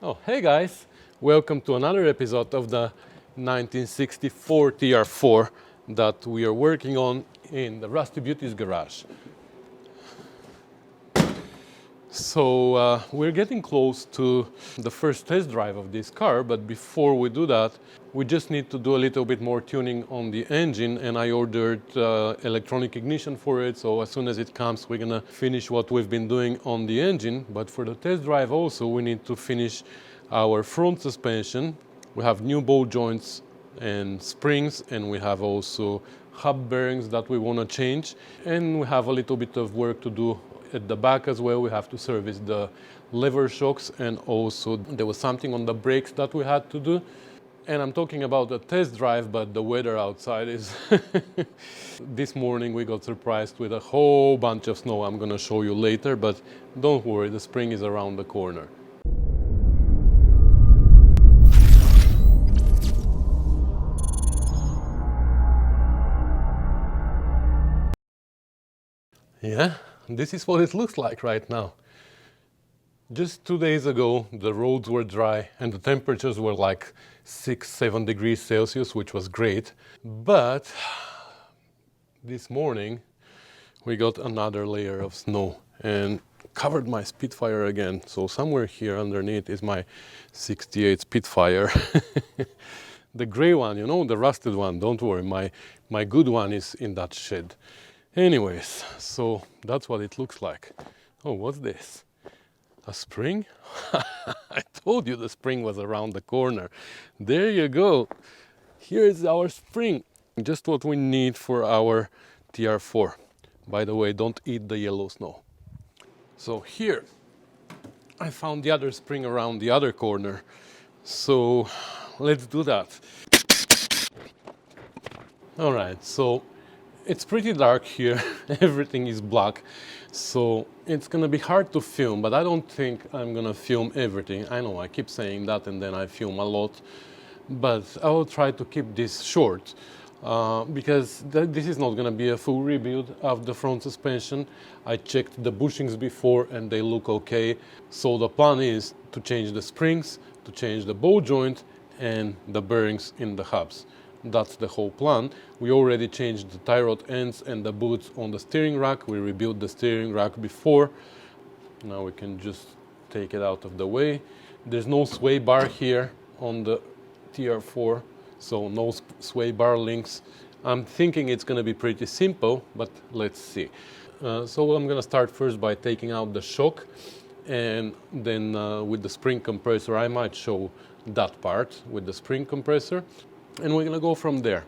Oh, hey guys! Welcome to another episode of the 1964 TR4 that we are working on in the Rusty Beauties garage. So we're getting close to the first test drive of this car, but before we do that, we just need to do a little bit more tuning on the engine, and I ordered electronic ignition for it, so as soon as it comes we're gonna finish what we've been doing on the engine. But for the test drive also we need to finish our front suspension. We have new ball joints and springs, and we have also hub bearings that we want to change, and we have a little bit of work to do at the back as well. We have to service the lever shocks, and also there was something on the brakes that we had to do. And I'm talking about a test drive, but the weather outside is this morning we got surprised with a whole bunch of snow. I'm gonna show you later, but don't worry, the spring is around the corner. Yeah, this is what it looks like right now. Just 2 days ago, the roads were dry and the temperatures were like 6-7 degrees Celsius, which was great. But this morning, we got another layer of snow and covered my Spitfire again. So somewhere here underneath is my 68 Spitfire. The gray one, you know, the rusted one, don't worry, my good one is in that shed. Anyways, so that's what it looks like. Oh, what's this? A spring? I told you the spring was around the corner. There you go. Here's our spring. Just what we need for our TR4. By the way, don't eat the yellow snow. So here, I found the other spring around the other corner. So let's do that. All right, so it's pretty dark here, everything is black, so it's gonna be hard to film, but I don't think I'm gonna film everything. I know I keep saying that and then I film a lot, but I will try to keep this short because this is not gonna be a full rebuild of the front suspension. I checked the bushings before and they look okay, so the plan is to change the springs, to change the ball joint and the bearings in the hubs. That's the whole plan. We already changed the tie rod ends and the boots on the steering rack. We rebuilt the steering rack before. Now we can just take it out of the way. There's no sway bar here on the TR4, so no sway bar links. I'm thinking it's going to be pretty simple, but let's see. So I'm going to start first by taking out the shock, and then with the spring compressor I might show that part with the spring compressor. And we're gonna go from there.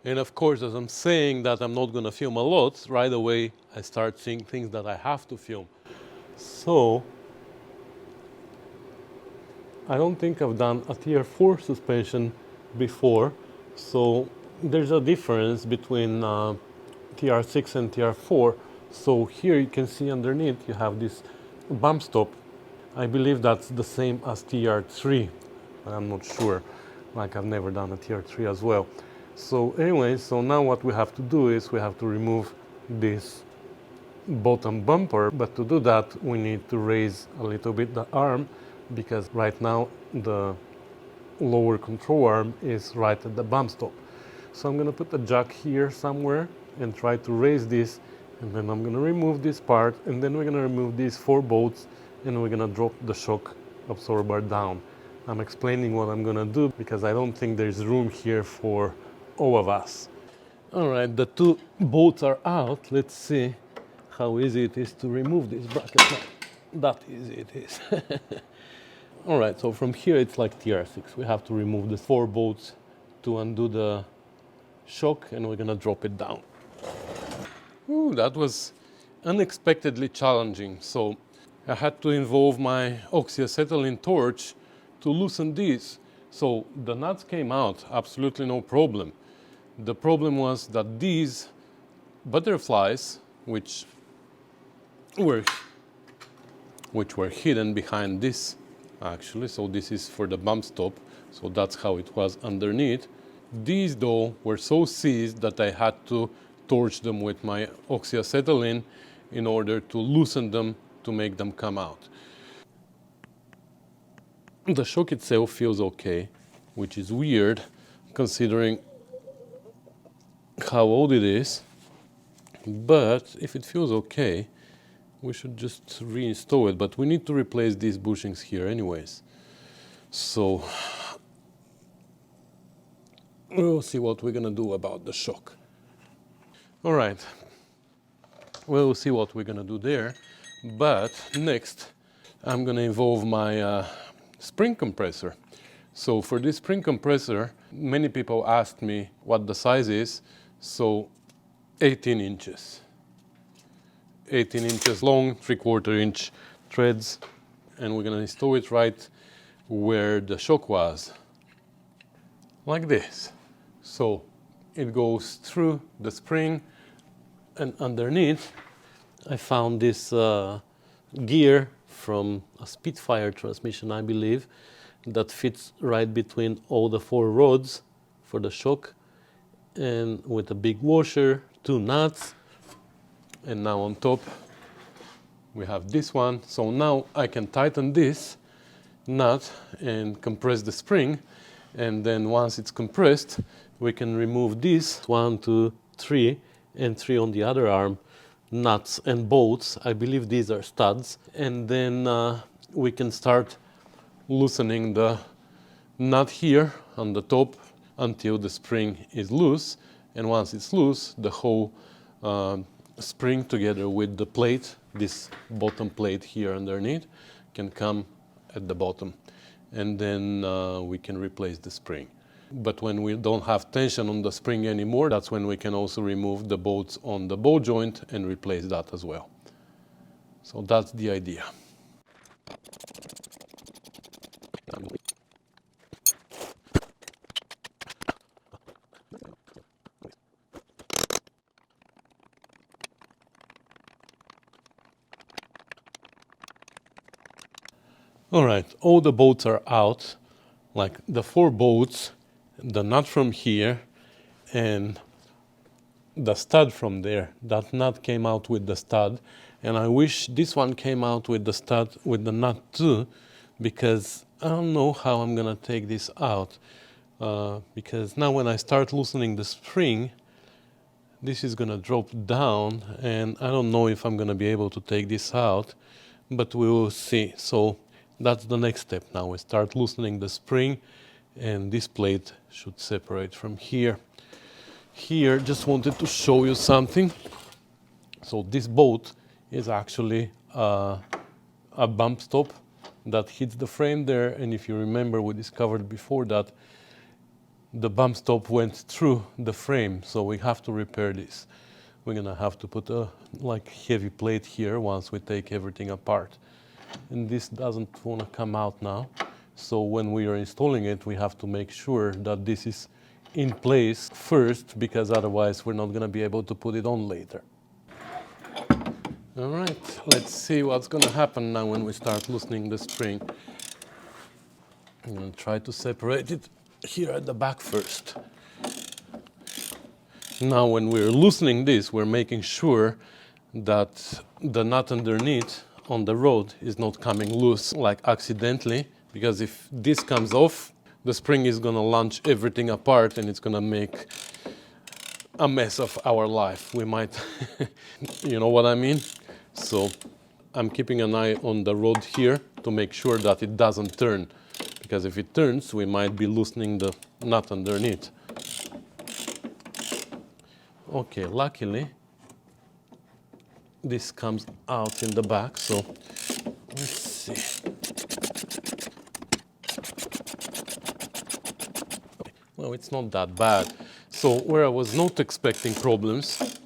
And of course, as I'm saying that I'm not gonna film a lot, right away I start seeing things that I have to film. So I don't think I've done a TR4 suspension before, so there's a difference between TR6 and TR4. So here you can see underneath you have this bump stop. I believe that's the same as TR3, but I'm not sure. Like I've never done a TR3 as well. So anyway, so now what we have to do is we have to remove this bottom bumper, but to do that we need to raise a little bit the arm, because right now the lower control arm is right at the bump stop. So I'm gonna put a jack here somewhere and try to raise this, and then I'm gonna remove this part, and then we're gonna remove these 4 bolts, and we're gonna drop the shock absorber down. I'm explaining what I'm gonna do because I don't think there's room here for all of us. All right, the 2 bolts are out. Let's see how easy it is to remove this bracket. That easy it is. All right, so from here it's like TR6. We have to remove the 4 bolts to undo the shock, and we're gonna drop it down. Ooh, that was unexpectedly challenging. So I had to involve my oxyacetylene torch to loosen these. So the nuts came out, absolutely no problem. The problem was that these butterflies, which were hidden behind this actually, so this is for the bump stop, so that's how it was underneath. These though were so seized that I had to torch them with my oxyacetylene in order to loosen them, to make them come out. The shock itself feels okay, which is weird considering how old it is. But if it feels okay, we should just reinstall it. But we need to replace these bushings here anyways. So we'll see what we're gonna do about the shock. All right, we'll see what we're gonna do there. But next, I'm gonna involve my spring compressor. So for this spring compressor, many people asked me what the size is. So 18 inches. 18 inches long, 3/4 inch threads. And we're gonna install it right where the shock was. Like this. So it goes through the spring, and underneath I found this gear from a Spitfire transmission, I believe, that fits right between all the 4 rods for the shock, and with a big washer, 2 nuts, and now on top we have this one. So now I can tighten this nut and compress the spring, and then once it's compressed we can remove these 1, 2, 3 and 3 on the other arm nuts and bolts. I believe these are studs, and then we can start loosening the nut here on the top until the spring is loose, and once it's loose, the whole spring together with the plate, this bottom plate here underneath, can come at the bottom, and then we can replace the spring. But when we don't have tension on the spring anymore, that's when we can also remove the bolts on the ball joint and replace that as well. So that's the idea. All right, all the bolts are out, like the 4 bolts, the nut from here, and the stud from there. That nut came out with the stud, and I wish this one came out with the stud with the nut too, because I don't know how I'm gonna take this out, because now when I start loosening the spring, this is gonna drop down, and I don't know if I'm gonna be able to take this out, but we will see. So that's the next step. Now we start loosening the spring, and this plate should separate from here. Here, just wanted to show you something. So this bolt is actually a bump stop that hits the frame there, and if you remember, we discovered before that the bump stop went through the frame, so we have to repair this. We're gonna have to put a heavy plate here once we take everything apart. And this doesn't want to come out now, so when we are installing it, we have to make sure that this is in place first, because otherwise we're not going to be able to put it on later. All right, let's see what's going to happen now when we start loosening the spring. I'm going to try to separate it here at the back first. Now when we're loosening this, we're making sure that the nut underneath on the rod is not coming loose accidentally, because if this comes off, the spring is gonna launch everything apart, and it's gonna make a mess of our life. We might, you know what I mean? So I'm keeping an eye on the rod here to make sure that it doesn't turn, because if it turns, we might be loosening the nut underneath. Okay, luckily, this comes out in the back, so let's see. Well, it's not that bad. So where I was not expecting problems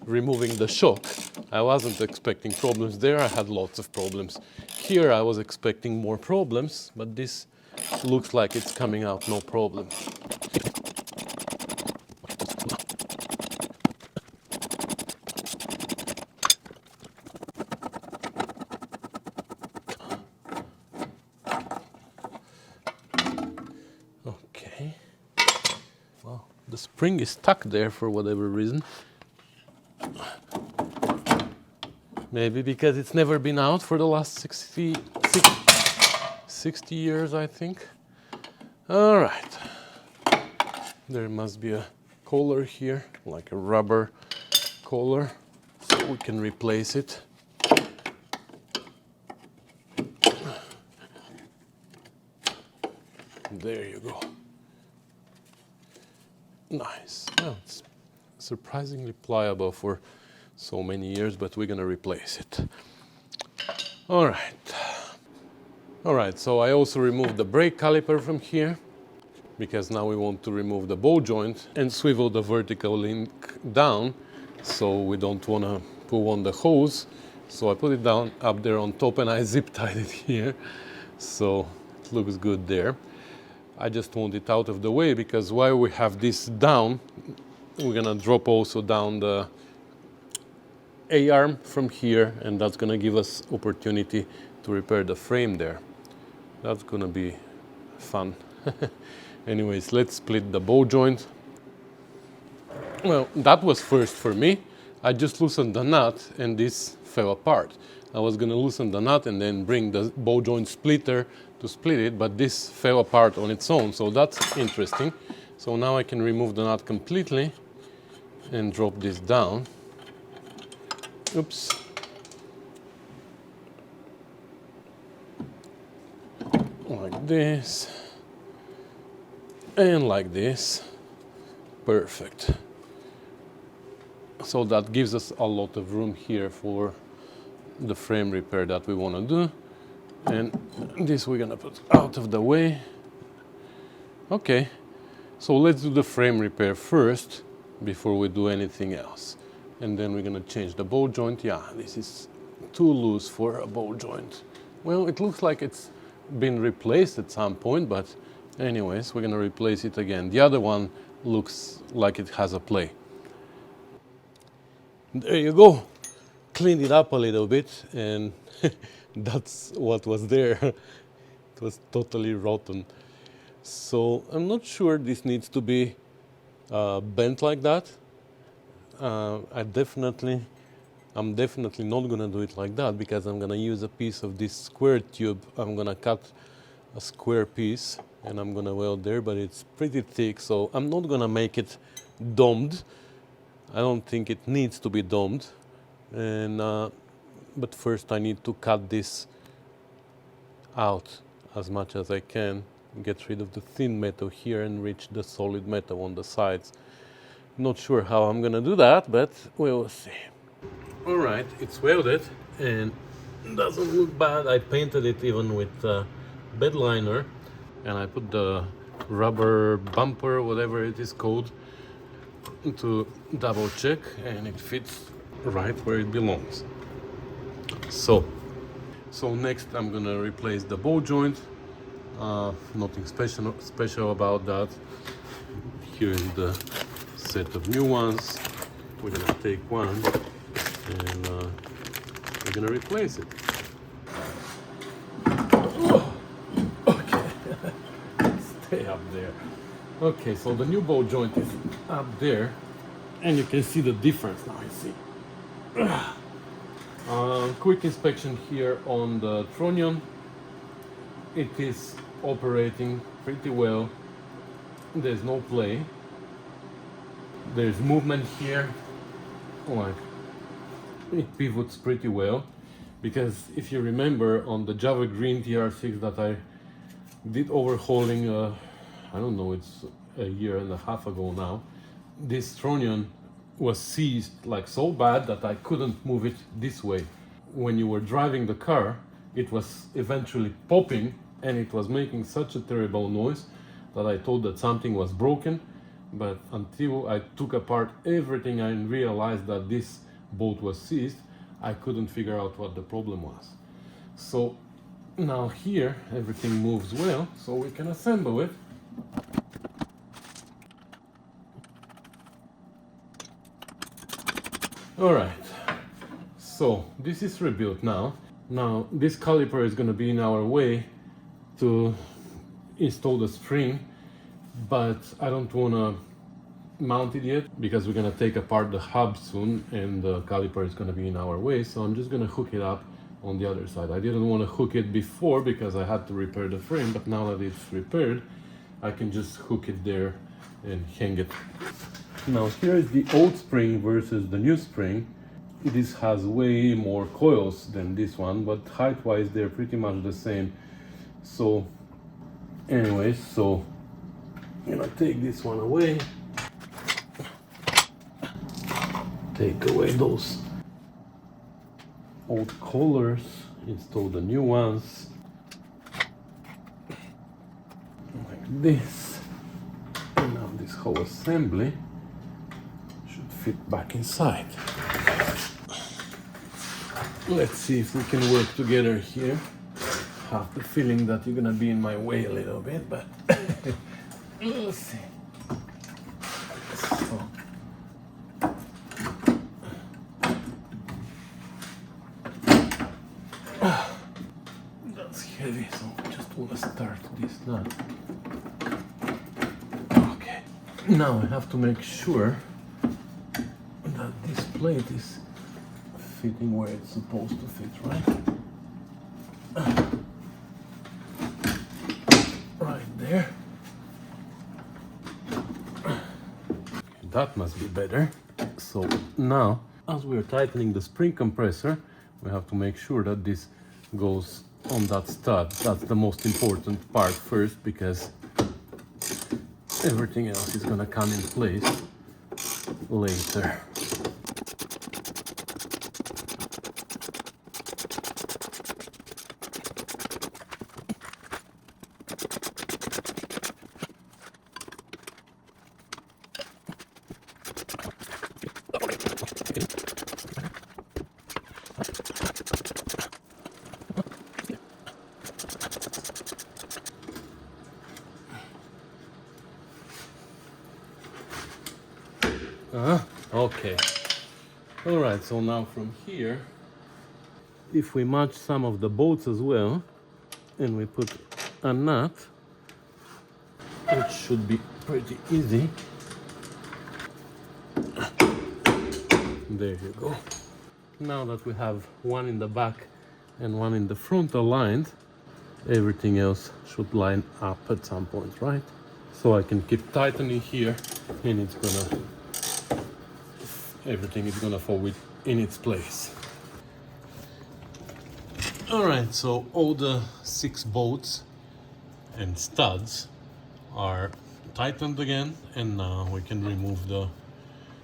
removing the shock, I wasn't expecting problems there. I had lots of problems. Here I was expecting more problems, but this looks like it's coming out no problem. The spring is stuck there for whatever reason. Maybe because it's never been out for the last 6 60 years, I think. All right. There must be a collar here, like a rubber collar, so we can replace it. There you go. Nice. Well, it's surprisingly pliable for so many years, but we're gonna replace it. All right. All right, so I also removed the brake caliper from here because now we want to remove the ball joint and swivel the vertical link down, so we don't want to pull on the hose. So I put it down up there on top and I zip tied it here, so it looks good there. I just want it out of the way because while we have this down, we're gonna drop also down the A-arm from here, and that's gonna give us opportunity to repair the frame there. That's gonna be fun. Anyways, let's split the ball joint. Well, that was first for me. I just loosened the nut and this fell apart. I was gonna loosen the nut and then bring the ball joint splitter to split it, but this fell apart on its own, so that's interesting. So now I can remove the nut completely and drop this down. Oops. Like this. And like this. Perfect. So that gives us a lot of room here for the frame repair that we want to do. And this we're gonna put out of the way. Okay, so let's do the frame repair first before we do anything else. And then we're gonna change the ball joint. Yeah, this is too loose for a ball joint. Well, it looks like it's been replaced at some point, but anyways, we're gonna replace it again. The other one looks like it has a play. There you go. Cleaned it up a little bit, and that's what was there. It was totally rotten. So I'm not sure this needs to be bent like that. I'm definitely not gonna do it like that because I'm gonna use a piece of this square tube. I'm gonna cut a square piece and I'm gonna weld there, but it's pretty thick, so I'm not gonna make it domed. I don't think it needs to be domed. And but first I need to cut this out as much as I can, get rid of the thin metal here and reach the solid metal on the sides. Not sure how I'm gonna do that, but we'll see. All right, it's welded and doesn't look bad. I painted it even with bed liner, and I put the rubber bumper, whatever it is called, to double check, and it fits right where it belongs. So next I'm gonna replace the ball joint. Nothing special about that. Here is the set of new ones. We're gonna take one and we're gonna replace it. Oh, okay, stay up there. Okay, so the new ball joint is up there, and you can see the difference now. You see. Quick inspection here on the tronion. It is operating pretty well. There's no play. There's movement here. Like, it pivots pretty well, because if you remember on the Java Green TR6 that I did overhauling, I don't know, it's a year and a half ago now, this tronion was seized like so bad that I couldn't move it this way. When you were driving the car, it was eventually popping and it was making such a terrible noise that I thought that something was broken. But until I took apart everything and realized that this bolt was seized, I couldn't figure out what the problem was. So now here everything moves well, so we can assemble it. Alright, so this is rebuilt now. Now this caliper is going to be in our way to install the spring, but I don't want to mount it yet because we're going to take apart the hub soon and the caliper is going to be in our way, so I'm just going to hook it up on the other side. I didn't want to hook it before because I had to repair the frame, but now that it's repaired, I can just hook it there and hang it. Now here is the old spring versus the new spring. This has way more coils than this one, but height-wise they're pretty much the same. So anyways, so I'm gonna take this one away. Take away those old collars, install the new ones like this. And now this whole assembly should fit back inside. Let's see if we can work together here. I have the feeling that you're gonna be in my way a little bit, but we'll see. So. That's heavy, so I just want to start this now. Okay, now I have to make sure that this plate is fitting where it's supposed to fit, right? Right there. That must be better. So now, as we're tightening the spring compressor, we have to make sure that this goes on that stud. That's the most important part first, because everything else is gonna come in place later. Okay. All right, so now from here, if we match some of the bolts as well, and we put a nut, it should be pretty easy. There you go. Now that we have one in the back and one in the front aligned, everything else should line up at some point, right? So I can keep tightening here, and it's gonna, everything is gonna fall in its place. All right, so all the 6 bolts and studs are tightened again, and now we can remove the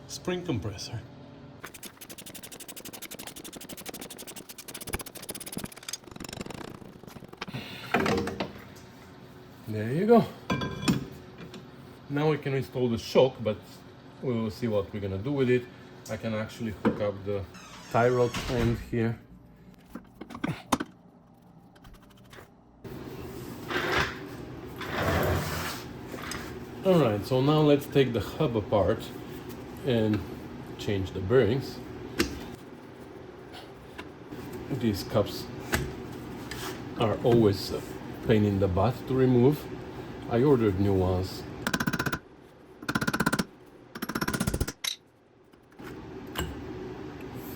spring compressor. There you go. Now we can install the shock, but we will see what we're gonna do with it. I can actually hook up the tie rod end here. Alright, so now let's take the hub apart and change the bearings. These cups are always a pain in the butt to remove. I ordered new ones.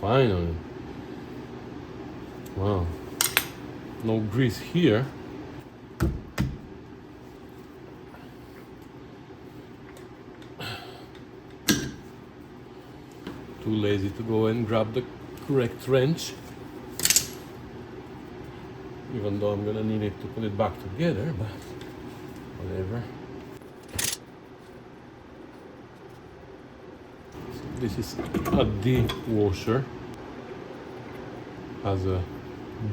Finally. Wow. No grease here. Too lazy to go and grab the correct wrench. Even though I'm gonna need it to put it back together, but whatever. So this is a D washer. Has a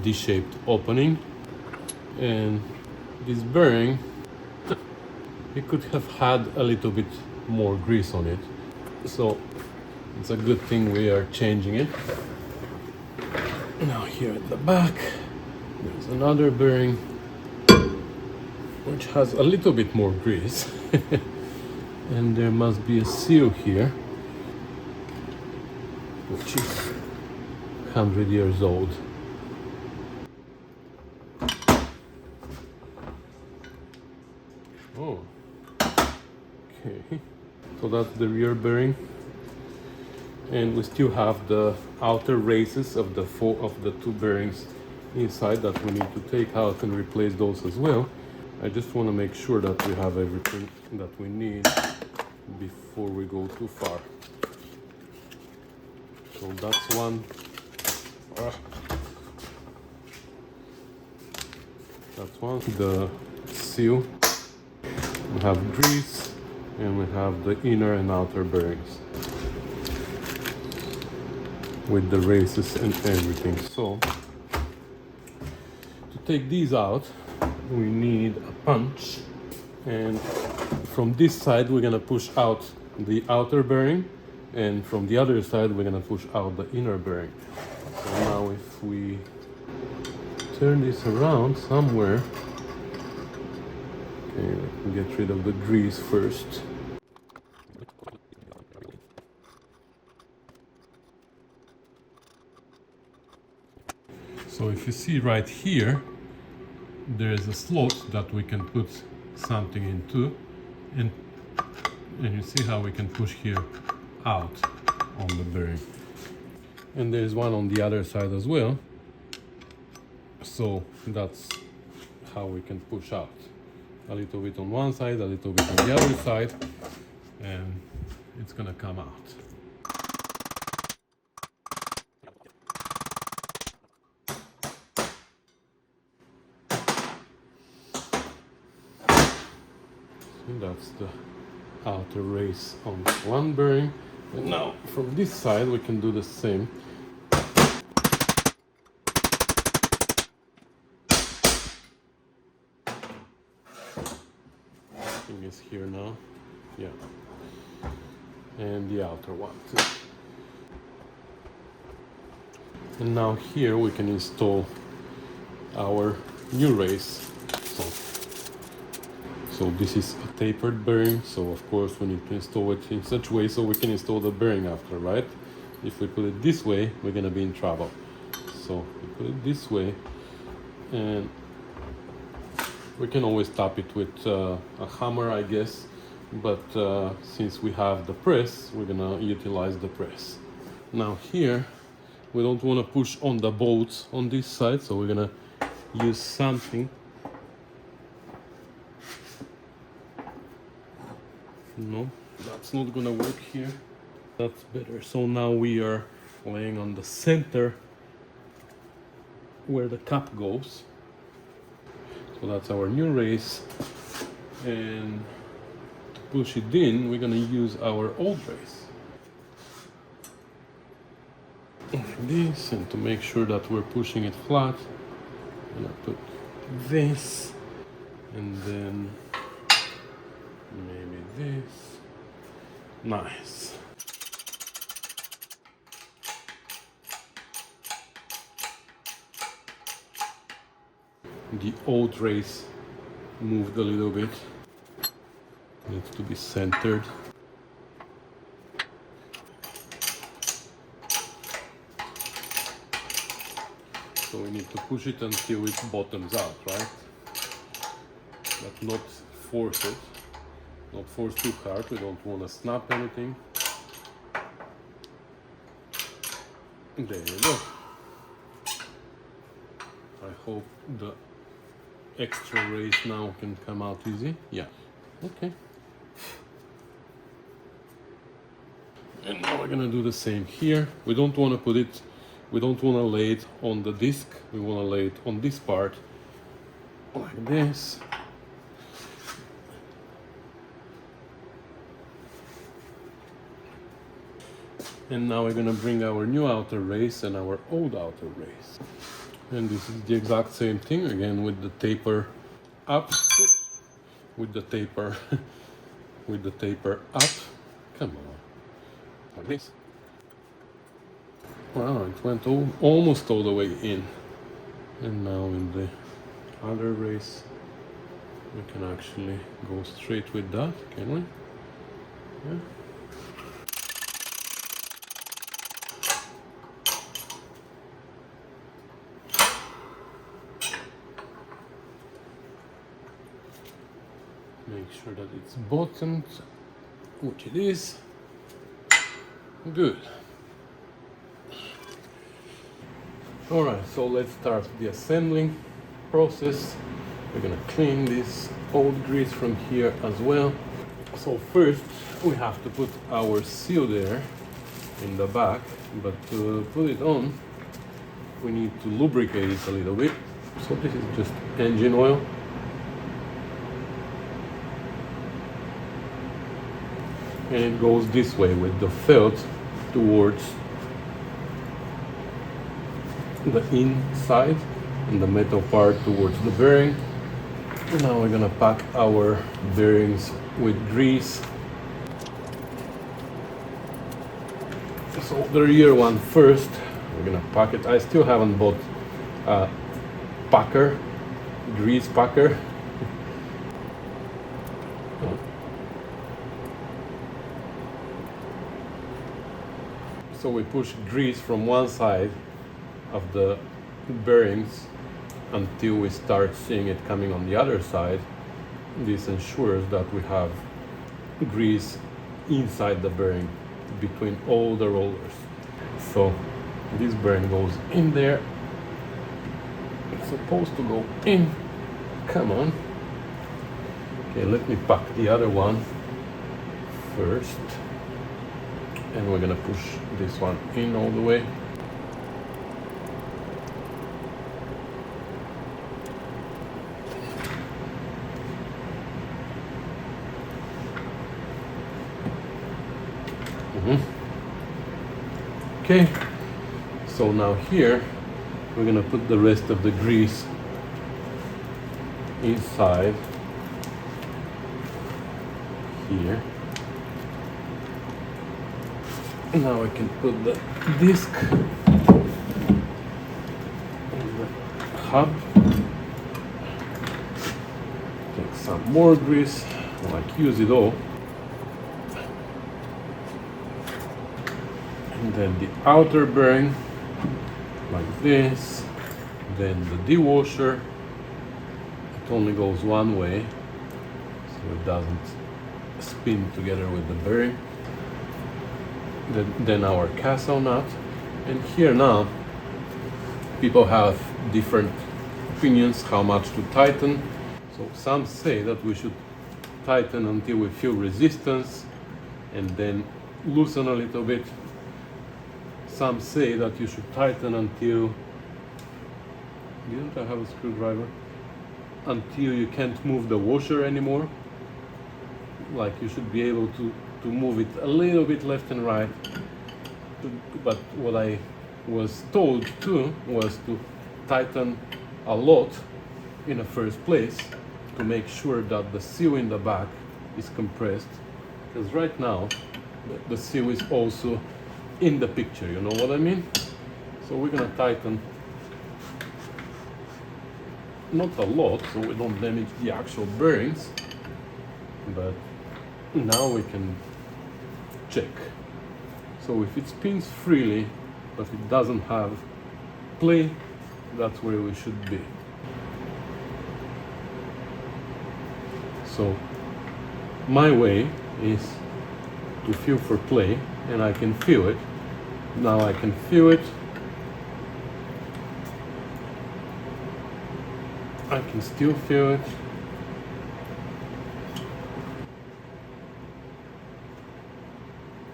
D-shaped opening, and this bearing, it could have had a little bit more grease on it, so it's a good thing we are changing it. Now here at the back there's another bearing which has a little bit more grease and there must be a seal here which is 100 years old. Oh, okay. So that's the rear bearing. And we still have the outer races of the two bearings inside that we need to take out and replace those as well. I just want to make sure that we have everything that we need before we go too far. So that's one. That's one. The seal. We have grease and we have the inner and outer bearings with the races and everything. So to take these out, we need a punch, and from this side we're gonna push out the outer bearing, and from the other side we're gonna push out the inner bearing. So now if we turn this around somewhere, okay, let me get rid of the grease first. So if you see right here, there is a slot that we can put something into, and you see how we can push here out on the bearing. And there's one on the other side as well. So that's how we can push out. A little bit on one side, a little bit on the other side, and it's gonna come out. And that's the outer race on one bearing. And now from this side we can do the same. Thing is here now. Yeah. And the outer one too. And now here we can install our new race. So this is a tapered bearing, so of course we need to install it in such a way so we can install the bearing after, right? If we put it this way, we're gonna be in trouble. So we put it this way, and we can always tap it with a hammer, I guess, but since we have the press, we're gonna utilize the press. Now here, we don't wanna push on the bolts on this side, so we're gonna use something. No, that's not gonna work here. That's better. So now we are laying on the center where the cap goes. So that's our new race. And to push it in, we're gonna use our old race. Like this, and to make sure that we're pushing it flat, I'm gonna put this, and then maybe this. Nice. The old race moved a little bit. Needs to be centered. So we need to push it until it bottoms out, right? But not force it. Not force too hard, we don't want to snap anything. There you go. I hope the extra race now can come out easy. Yeah, okay. And now we're gonna do the same here. We don't want to put it, we don't want to lay it on the disc, we want to lay it on this part, like this. And now we're gonna bring our new outer race and our old outer race. And this is the exact same thing, again with the taper up, with the taper, with the taper up. Come on, like this. Wow, it went almost all the way in. And now in the other race, we can actually go straight with that, can we? Yeah. Make sure that it's bottomed, which it is. Good. Alright, so let's start the assembling process. We're gonna clean this old grease from here as well. So first we have to put our seal there in the back, but to put it on we need to lubricate it a little bit. So this is just engine oil. And it goes this way with the felt towards the inside and the metal part towards the bearing. And now we're gonna pack our bearings with grease. So the rear one first, we're gonna pack it. I still haven't bought a packer, grease packer. So we push grease from one side of the bearings until we start seeing it coming on the other side. This ensures that we have grease inside the bearing between all the rollers. So this bearing goes in there. It's supposed to go in. Come on. Okay, let me pack the other one first. And we're gonna push this one in all the way. Okay, so now here we're gonna put the rest of the grease inside here. Now I can put the disc in the hub. Take some more grease, like use it all. And then the outer bearing, like this. Then the dewasher. It only goes one way, so it doesn't spin together with the bearing. Then our castle nut. And here now people have different opinions how much to tighten. So some say that we should tighten until we feel resistance and then loosen a little bit. Some say that you should tighten until, didn't I have a screwdriver? Until you can't move the washer anymore. Like you should be able to move it a little bit left and right. But what I was told to was to tighten a lot in the first place to make sure that the seal in the back is compressed, because right now the seal is also in the picture, you know what I mean? So we're gonna tighten not a lot so we don't damage the actual bearings, but now we can check. So if it spins freely but it doesn't have play, that's where we should be. So my way is to feel for play, and I can feel it. Now I can feel it. I can still feel it.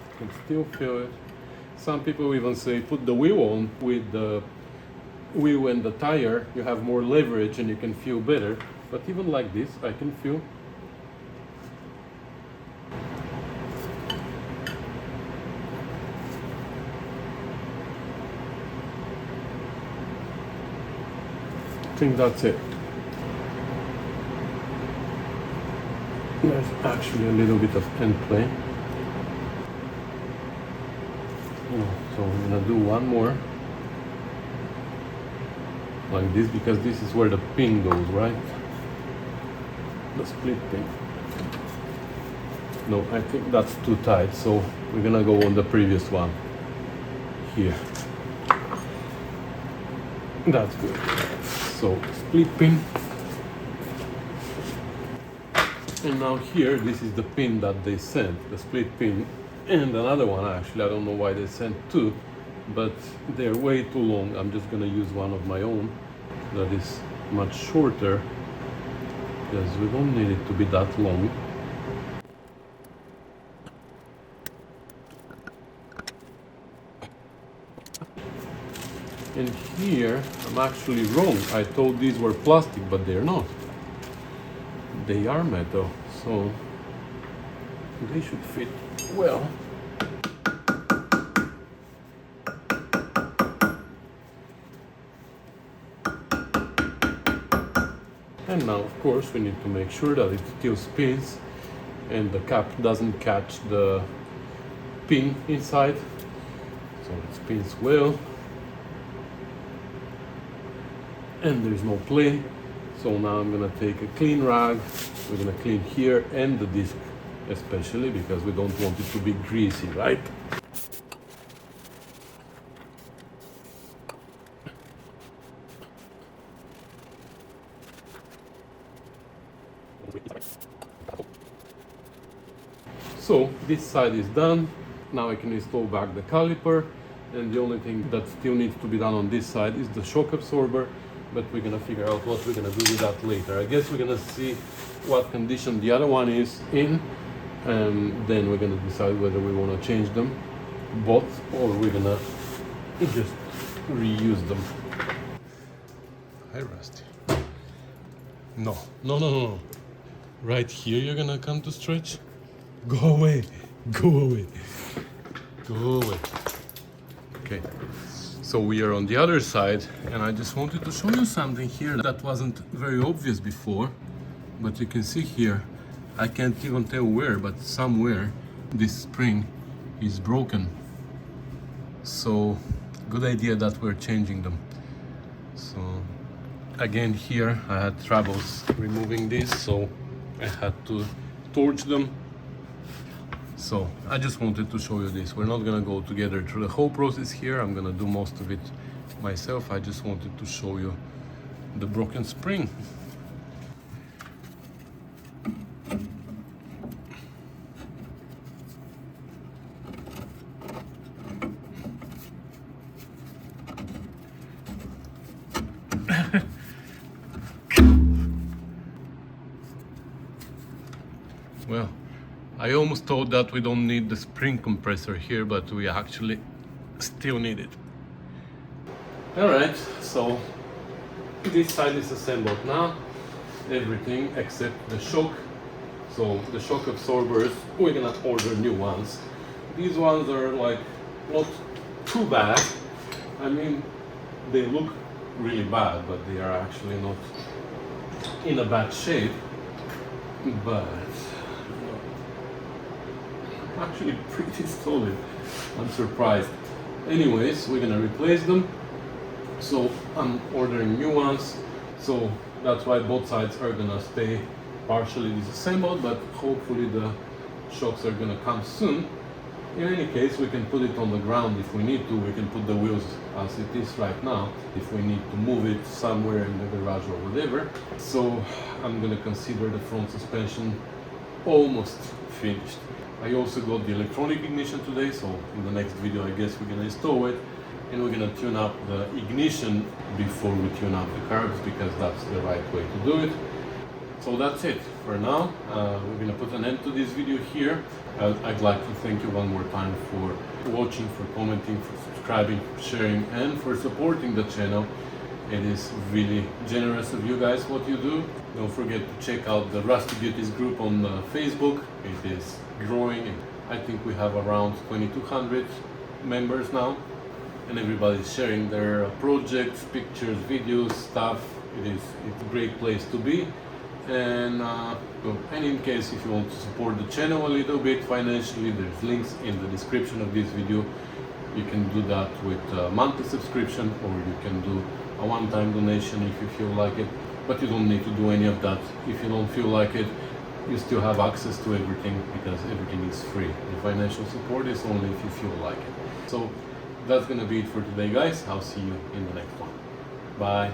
I can still feel it. Some people even say put the wheel on with the wheel and the tire, you have more leverage and you can feel better. But even like this, I can feel. I think that's it. There's actually a little bit of end play. So I'm gonna do one more like this, because this is where the pin goes, right? The split pin. No, I think that's too tight, so we're gonna go on the previous one here. That's good. So split pin. And now here, this is the pin that they sent, the split pin, and another one actually, I don't know why they sent two, but they're way too long. I'm just gonna use one of my own that is much shorter, because we don't need it to be that long. And here I'm actually wrong. I thought these were plastic, but they're not. They are metal, so they should fit well. And now, of course, we need to make sure that it still spins and the cap doesn't catch the pin inside, so it spins well. And there's no play. So now I'm gonna take a clean rag. We're gonna clean here and the disc especially, because we don't want it to be greasy, right? So this side is done. Now I can install back the caliper, and the only thing that still needs to be done on this side is the shock absorber, but we're gonna figure out what we're gonna do with that later. I guess we're gonna see what condition the other one is in, and then we're gonna decide whether we wanna change them both, or we're gonna just reuse them. Hi, Rusty. No. Right here you're gonna come to stretch? Go away. Okay, so we are on the other side, and I just wanted to show you something here that wasn't very obvious before, but you can see here, I can't even tell where, but somewhere this spring is broken. So good idea that we're changing them. So again, here I had troubles removing this, so I had to torch them. So I just wanted to show you this. We're not gonna go together through the whole process here. I'm gonna do most of it myself. I just wanted to show you the broken spring. Well, I almost thought that we don't need the spring compressor here, but we actually still need it. Alright, so this side is assembled now. Everything except the shock. So the shock absorbers, we're gonna order new ones. These ones are like not too bad. I mean, they look really bad, but they are actually not in a bad shape. But actually pretty solid. I'm surprised. Anyways, we're gonna replace them. So I'm ordering new ones. So that's why both sides are gonna stay partially disassembled, but hopefully the shocks are gonna come soon. In any case, we can put it on the ground if we need to. We can put the wheels as it is right now if we need to move it somewhere in the garage or whatever. So I'm gonna consider the front suspension almost finished. I also got the electronic ignition today, so in the next video I guess we're gonna install it, and we're gonna tune up the ignition before we tune up the carbs, because that's the right way to do it. So that's it for now. We're gonna put an end to this video here. I'd like to thank you one more time for watching, for commenting, for subscribing, for sharing, and for supporting the channel. It is really generous of you guys what you do. Don't forget to check out the Rusty Beauties group on Facebook. It is growing. I think we have around 2,200 members now, and everybody's sharing their projects, pictures, videos, stuff. It's a great place to be. And in case if you want to support the channel a little bit financially, there's links in the description of this video. You can do that with a monthly subscription, or you can do a one-time donation if you feel like it, but you don't need to do any of that if you don't feel like it. You still have access to everything, because everything is free. The financial support is only if you feel like it. So that's gonna be it for today, guys. I'll see you in the next one. Bye.